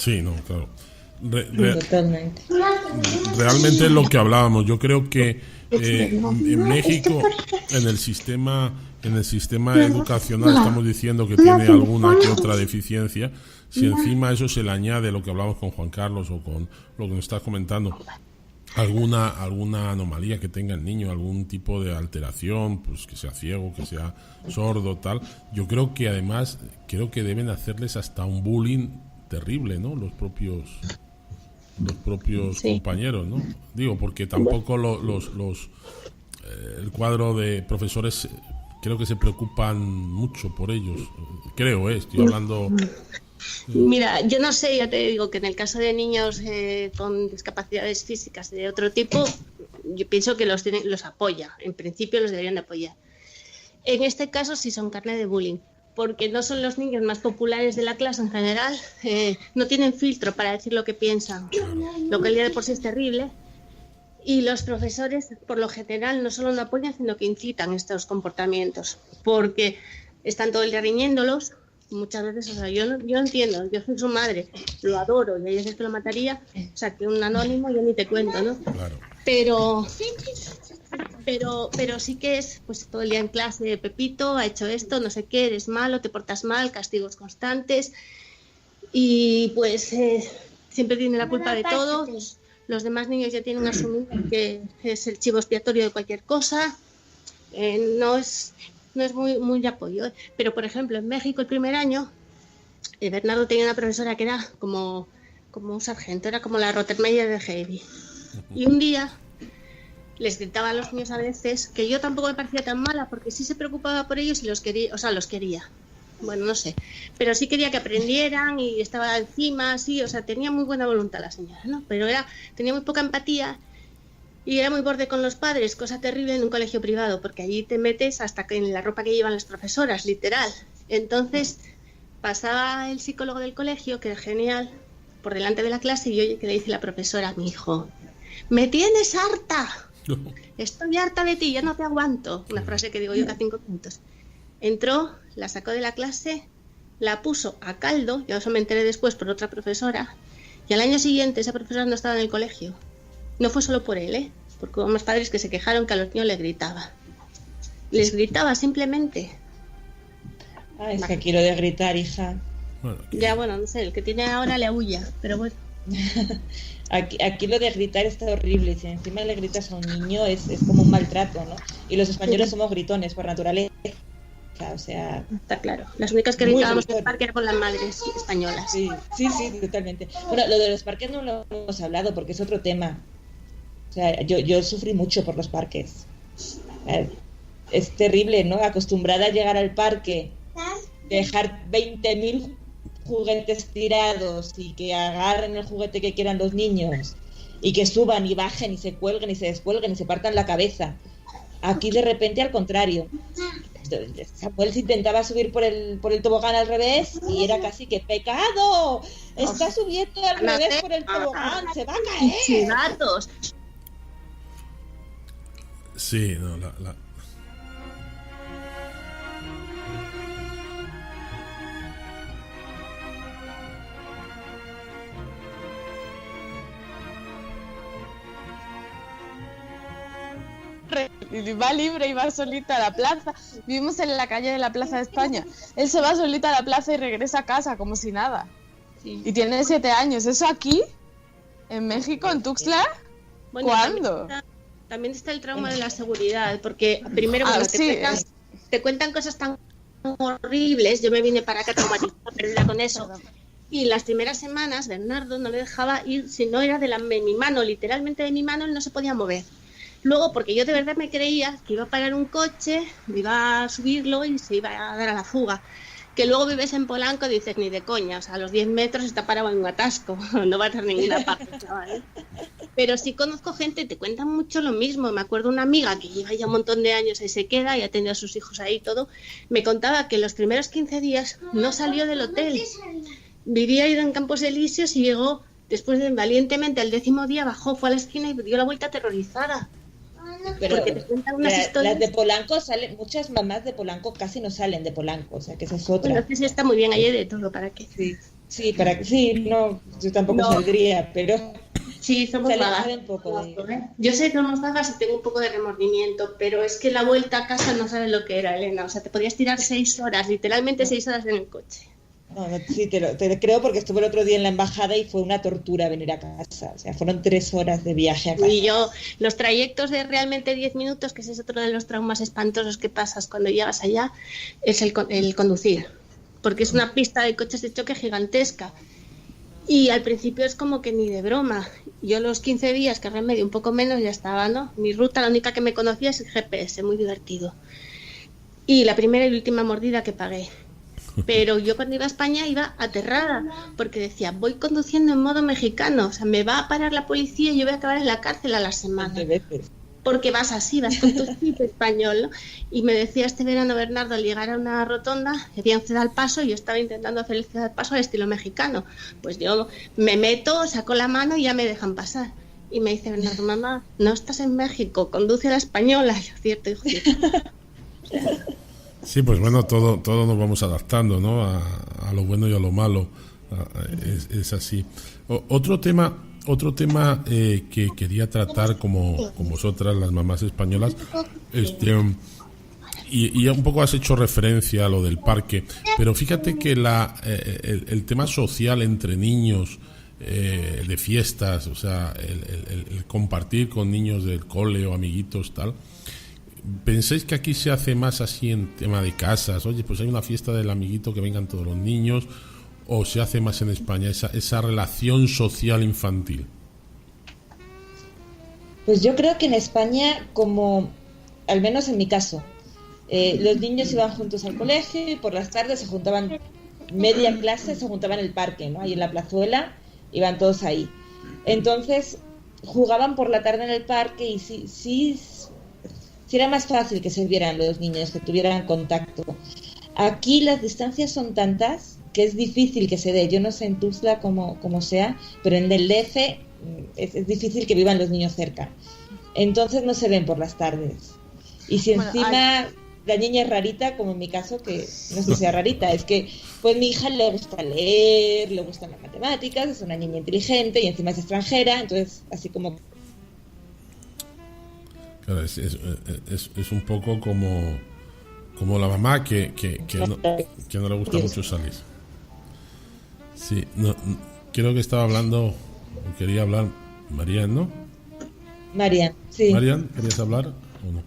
Sí, no, claro. Totalmente. Realmente es lo que hablábamos. Yo creo que en México, en el sistema educacional, estamos diciendo que tiene alguna que otra deficiencia. Si encima a eso se le añade lo que hablamos con Juan Carlos o con lo que nos estás comentando, alguna anomalía que tenga el niño, algún tipo de alteración, pues que sea ciego, que sea sordo, tal, yo creo que además deben hacerles hasta un bullying terrible, ¿no? Los propios Sí. compañeros, ¿no? Digo, porque tampoco el cuadro de profesores creo que se preocupan mucho por ellos. Estoy hablando. Mira, yo no sé, ya te digo que en el caso de niños con discapacidades físicas de otro tipo, yo pienso que los apoya, en principio los deberían de apoyar. En este caso sí son carne de bullying, porque no son los niños más populares de la clase en general, no tienen filtro para decir lo que piensan, lo que ya de por sí es terrible, y los profesores por lo general no solo no apoyan, sino que incitan estos comportamientos, porque están todo el día riñéndolos. Muchas veces, o sea, yo entiendo, yo soy su madre, lo adoro, y hay veces que lo mataría, o sea, que un anónimo yo ni te cuento, ¿no? Claro. Pero sí que es, pues todo el día en clase, Pepito ha hecho esto, no sé qué, eres malo, te portas mal, castigos constantes, y pues siempre tiene la culpa de todo. Los demás niños ya tienen asumido que es el chivo expiatorio de cualquier cosa. No es muy de apoyo. Pero, por ejemplo, en México el primer año, Bernardo tenía una profesora que era como un sargento, era como la Rottenmeier de Heidi. Y un día les gritaba a los niños a veces, que yo tampoco me parecía tan mala, porque sí se preocupaba por ellos y los quería. Bueno, no sé, pero sí quería que aprendieran y estaba encima, sí, o sea, tenía muy buena voluntad la señora, ¿no? Pero tenía muy poca empatía y era muy borde con los padres, cosa terrible en un colegio privado, porque allí te metes hasta en la ropa que llevan las profesoras, literal. Entonces pasaba el psicólogo del colegio, que era genial, por delante de la clase, y oye, que le dice la profesora a mi hijo: ¡me tienes harta! Estoy harta de ti, ya no te aguanto. Una frase que digo yo cada 5 minutos. Entró, la sacó de la clase, la puso a caldo, yo eso me enteré después por otra profesora, y al año siguiente esa profesora no estaba en el colegio. No fue solo por él, porque hubo más padres que se quejaron que a los niños les gritaba. Les gritaba simplemente. Es que aquí lo de gritar, hija. Bueno, no sé, el que tiene ahora le aúlla, pero bueno. Aquí lo de gritar está horrible. Si encima le gritas a un niño es como un maltrato, ¿no? Y los españoles somos gritones por naturaleza. O sea, está claro. Las únicas que gritábamos en el parque eran con las madres españolas. Sí, totalmente. Bueno, lo de los parques no lo hemos hablado porque es otro tema. O sea, yo sufrí mucho por los parques. Es terrible, ¿no? Acostumbrada a llegar al parque, dejar 20.000 juguetes tirados y que agarren el juguete que quieran los niños y que suban y bajen y se cuelguen y se descuelguen y se partan la cabeza. Aquí de repente al contrario. Samuel se intentaba subir por el tobogán al revés y era casi que ¡pecado! Está subiendo al revés por el tobogán, se va a caer. ¡Chivatos! Sí, no, Y va libre y va solita a la plaza. Vivimos en la calle de la Plaza de España. Él se va solita a la plaza y regresa a casa como si nada. Sí. Y tiene 7 años. ¿Eso aquí? ¿En México? ¿En Tuxtla? Bueno, ¿cuándo? También está el trauma de la seguridad, porque primero te cuentan cosas tan horribles. Yo me vine para acá traumatizada, perdida con eso. Y las primeras semanas Bernardo no le dejaba ir, si no era de mi mano, literalmente de mi mano, él no se podía mover. Luego, porque yo de verdad me creía que iba a parar un coche, iba a subirlo y se iba a dar a la fuga. Que luego vives en Polanco y dices, ni de coña, o sea, a los 10 metros está parado en un atasco, no va a estar ninguna parte, chaval. Pero sí conozco gente, te cuentan mucho lo mismo. Me acuerdo una amiga que lleva ya un montón de años y se queda y ha tenido a sus hijos ahí y todo. Me contaba que los primeros 15 días no salió del hotel. Vivía ido en Campos Elíseos y llegó, después de valientemente, el 10.º día bajó, fue a la esquina y dio la vuelta aterrorizada. Pero porque te cuentan unas historias. Las de Polanco salen, muchas mamás de Polanco casi no salen de Polanco, o sea que esa es otra. Bueno, es que sí está muy bien, hay de todo, ¿para qué? Sí. Sí, no, yo tampoco saldría, pero sí, somos vagas. Un poco de... Yo sé que somos vagas y tengo un poco de remordimiento, pero es que la vuelta a casa no sabes lo que era, Elena. O sea, te podías tirar 6 horas, literalmente 6 horas en el coche. No, sí, te lo creo porque estuve el otro día en la embajada y fue una tortura venir a casa. O sea, fueron 3 horas de viaje a casa. Y yo, los trayectos de realmente 10 minutos, que ese es otro de los traumas espantosos que pasas cuando llegas allá, es el conducir. Porque es una pista de coches de choque gigantesca. Y al principio es como que ni de broma. Yo los 15 días que remedio, un poco menos, ya estaba, ¿no? Mi ruta, la única que me conocía es el GPS, muy divertido. Y la primera y última mordida que pagué. Pero yo cuando iba a España iba aterrada, porque decía, voy conduciendo en modo mexicano, o sea, me va a parar la policía y yo voy a acabar en la cárcel a la semana. Porque vas así, vas con tu chip español, ¿no? Y me decía este verano Bernardo, al llegar a una rotonda, había un ceda al paso y yo estaba intentando hacer el ceda al paso al estilo mexicano. Pues yo me meto, saco la mano y ya me dejan pasar. Y me dice Bernardo, mamá, no estás en México, conduce a la española. Y yo, cierto, hijo. Sí, pues bueno, todo nos vamos adaptando, ¿no? A lo bueno y a lo malo. Es así. Otro tema que quería tratar con vosotras, las mamás españolas, y un poco has hecho referencia a lo del parque, pero fíjate que el tema social entre niños, de fiestas, o sea, el compartir con niños del cole o amiguitos, tal. ¿Pensáis que aquí se hace más así en tema de casas? Oye, pues hay una fiesta del amiguito, que vengan todos los niños, o se hace más en España esa relación social infantil? Pues yo creo que en España, como al menos en mi caso, los niños iban juntos al colegio y por las tardes se juntaban, media clase se juntaban en el parque, ¿no? Ahí en la plazuela, iban todos ahí. Entonces jugaban por la tarde en el parque y sí era más fácil que se vieran los niños, que tuvieran contacto. Aquí las distancias son tantas que es difícil que se dé. Yo no sé en Tuzla como sea, pero en el DF es difícil que vivan los niños cerca. Entonces no se ven por las tardes. Y si encima la niña es rarita, como en mi caso, que no es que sea rarita, es que pues mi hija le gusta leer, le gustan las matemáticas, es una niña inteligente y encima es extranjera, entonces así como... Claro, es un poco como la mamá que no le gusta mucho salir. Sí, creo que estaba hablando, o quería hablar Marian, ¿no? Marian, sí. Marian, ¿querías hablar o no?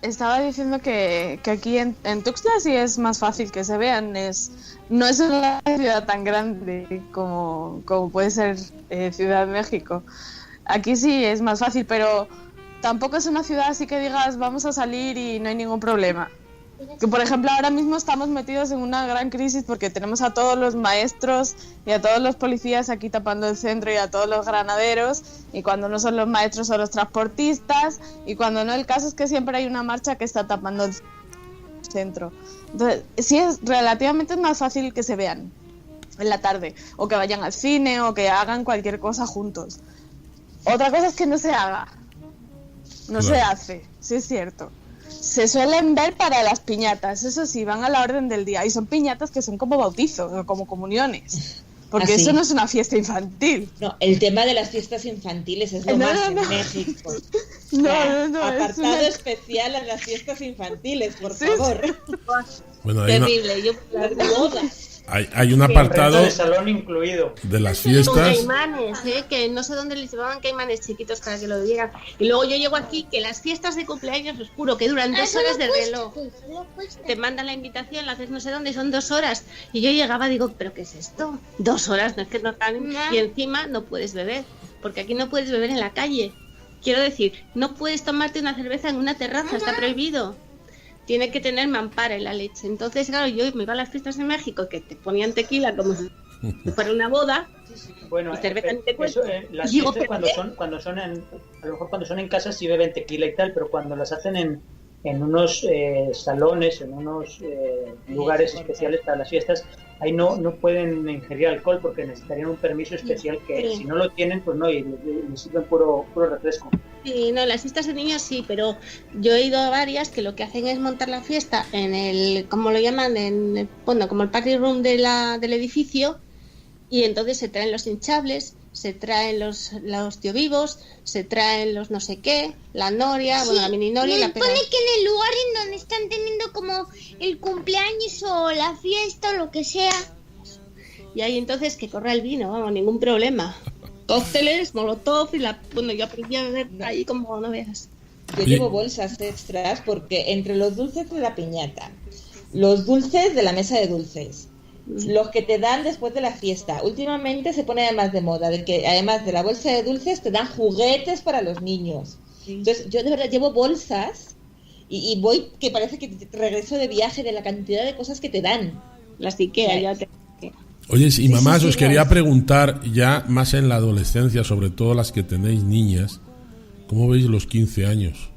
Estaba diciendo que aquí en Tuxtla sí es más fácil que se vean. No es una ciudad tan grande como puede ser Ciudad de México. Aquí sí es más fácil, pero tampoco es una ciudad así que digas vamos a salir y no hay ningún problema. Que por ejemplo ahora mismo estamos metidos en una gran crisis porque tenemos a todos los maestros y a todos los policías aquí tapando el centro y a todos los granaderos, y cuando no son los maestros son los transportistas, y cuando no, el caso es que siempre hay una marcha que está tapando el centro. Entonces sí es relativamente más fácil que se vean en la tarde, o que vayan al cine, o que hagan cualquier cosa juntos. Otra cosa es que no se haga, no se hace, sí es cierto. Se suelen ver para las piñatas, eso sí, van a la orden del día. Y son piñatas que son como bautizos, como comuniones. Porque eso no es una fiesta infantil. No, el tema de las fiestas infantiles es lo más en México. Apartado especial a las fiestas infantiles, por favor. Bueno, terrible, yo las bodas. Hay un apartado de salón incluido de las fiestas. Caimanes, que no sé dónde les llevaban caimanes chiquitos para que lo vieran. Y luego yo llego aquí, que las fiestas de cumpleaños, os juro, que duran 2 horas de reloj. Te mandan la invitación, la haces no sé dónde, son 2 horas. Y yo llegaba, digo, ¿pero qué es esto? 2 horas, no es que no tan... Y encima no puedes beber, porque aquí no puedes beber en la calle. Quiero decir, no puedes tomarte una cerveza en una terraza, está prohibido. Tiene que tener mampara en la leche. Entonces, claro, yo me iba a las fiestas de México que te ponían tequila como si fuera una boda. Bueno, y cerveza las fiestas cuando son a lo mejor cuando son en casa sí beben tequila y tal, pero cuando las hacen en unos salones, en unos lugares especiales para las fiestas, ahí no pueden ingerir alcohol porque necesitarían un permiso especial que si no lo tienen, pues no, y les sirven puro refresco. Sí, no, las fiestas de niños sí, pero yo he ido a varias que lo que hacen es montar la fiesta en el, como lo llaman, bueno, como el party room del edificio, y entonces se traen los hinchables, se traen los tío vivos, se traen los no sé qué, la noria, Sí, bueno, la mini noria y la me pone pera. que en el lugar en donde están teniendo como el cumpleaños o la fiesta o lo que sea. Y ahí entonces que corra el vino, vamos, ningún problema. Cócteles, molotov y bueno, yo aprendí a beber ahí como no veas. Yo llevo bolsas extras porque entre los dulces de la piñata, los dulces de la mesa de dulces, los que te dan después de la fiesta, últimamente se pone además de moda, de que además de la bolsa de dulces te dan juguetes para los niños. Entonces yo de verdad llevo bolsas y voy que parece que regreso de viaje de la cantidad de cosas que te dan. Las Ikea, ya te... Oye, y mamás, sí, os quería preguntar, ya más en la adolescencia, sobre todo las que tenéis niñas, ¿cómo veis los 15 años?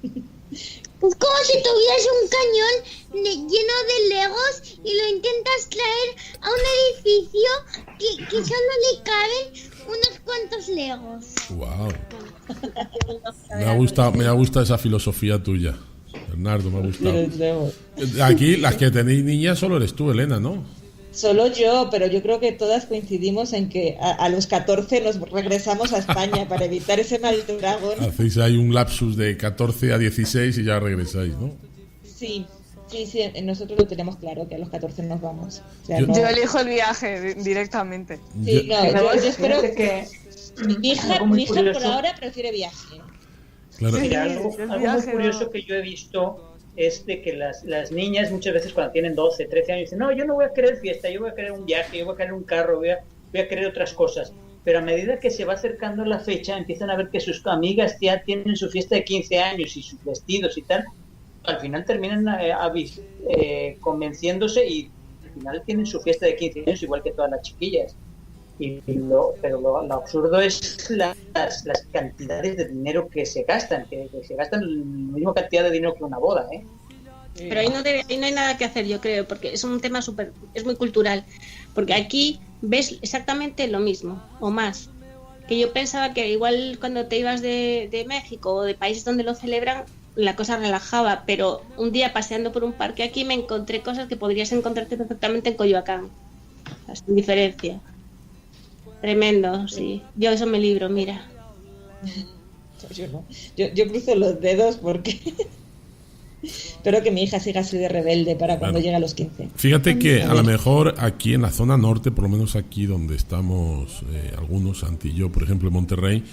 Pues como si tuvieras un cañón lleno de legos y lo intentas traer a un edificio que solo le caben unos cuantos legos. Wow. Me ha gustado esa filosofía tuya, Bernardo, me ha gustado. Aquí las que tenéis niñas solo eres tú, Elena, ¿no? Solo yo, pero yo creo que todas coincidimos en que a los 14 nos regresamos a España para evitar ese mal dragón. Hacéis ahí un lapsus de 14 a 16 y ya regresáis, ¿no? Sí, nosotros lo tenemos claro, que a los 14 nos vamos. O sea, Yo no... Yo elijo el viaje directamente. Sí, yo espero que mi hija por ahora prefiere viaje. Claro. Mira, algo muy curioso que yo he visto es de que las niñas muchas veces cuando tienen 12, 13 años dicen, no, yo no voy a querer fiesta, yo voy a querer un viaje, yo voy a querer un carro, voy a querer otras cosas. Pero a medida que se va acercando la fecha, empiezan a ver que sus amigas ya tienen su fiesta de 15 años y sus vestidos y tal. Al final terminan convenciéndose y al final tienen su fiesta de 15 años igual que todas las chiquillas. Pero lo absurdo es las cantidades de dinero que se gastan, que se gastan la misma cantidad de dinero que una boda, ¿eh? Pero ahí no hay nada que hacer, yo creo, porque es un tema es muy cultural, porque aquí ves exactamente lo mismo, o más. Que yo pensaba que igual cuando te ibas de México o de países donde lo celebran, la cosa relajaba, pero un día paseando por un parque aquí me encontré cosas que podrías encontrarte perfectamente en Coyoacán, sin diferencia. Tremendo, sí. Yo eso me libro, mira. Yo no. Yo cruzo los dedos porque espero que mi hija siga así de rebelde para cuando llegue a los 15. Fíjate que a lo mejor aquí en la zona norte, por lo menos aquí donde estamos algunos, Santi y yo, por ejemplo, en Monterrey,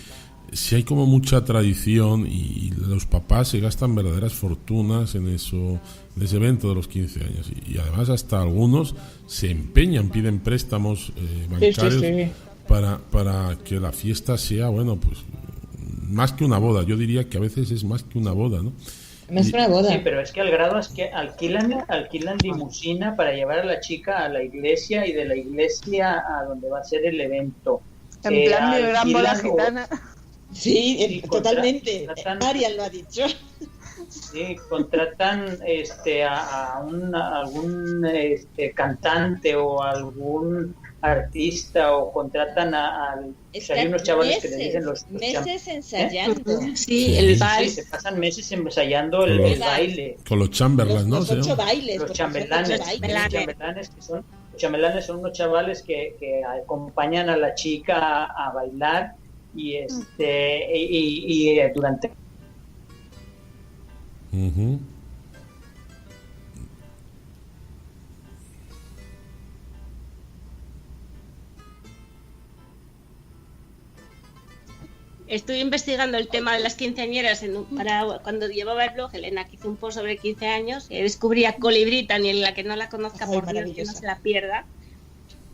sí hay como mucha tradición y los papás se gastan verdaderas fortunas en ese evento de los 15 años. Y además hasta algunos se empeñan, piden préstamos bancarios. Sí. Para que la fiesta sea, bueno, pues más que una boda. Yo diría que a veces es más que una boda, ¿no? Más que una boda. Sí, pero es que al grado es que alquilan limusina para llevar a la chica a la iglesia y de la iglesia a donde va a ser el evento. En plan de gran boda gitana. Sí, totalmente. Ariel lo ha dicho. Sí, contratan a algún cantante o algún artista o contratan hay unos chavales que les dicen los meses ensayando. Sí, el baile. Sí, se pasan meses ensayando el baile. Con los chamberlains, ¿no? Los 8 bailes. Los chambelanes. Los chambelanes son unos chavales que acompañan a la chica a bailar y durante Estoy investigando el tema de las quinceañeras para cuando llevaba el blog, Elena, que hizo un post sobre 15 años, descubría Colibrí, Daniel, la que no la conozca, por Dios, que no se la pierda.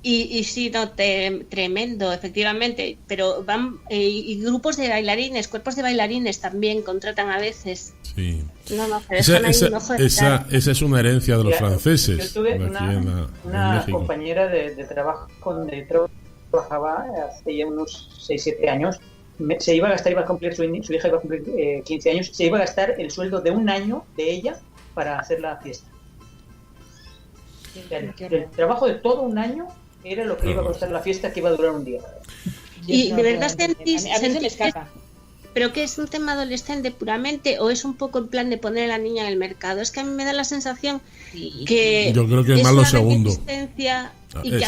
Y sí, no, tremendo, efectivamente, pero van y grupos de bailarines, cuerpos de bailarines también contratan a veces. Sí. No, esa es una herencia de los franceses. Yo tuve una compañera de trabajo donde trabajaba hace ya unos 6-7 años. Iba a cumplir su hija iba a cumplir 15 años, se iba a gastar el sueldo de un año de ella para hacer la fiesta. El trabajo de todo un año era lo que iba a costar la fiesta, que iba a durar un día. Y de verdad sentís ¿Pero qué es un tema adolescente puramente o es un poco en plan de poner a la niña en el mercado? Es que a mí me da la sensación que yo creo que es más una lo segundo. reticencia y que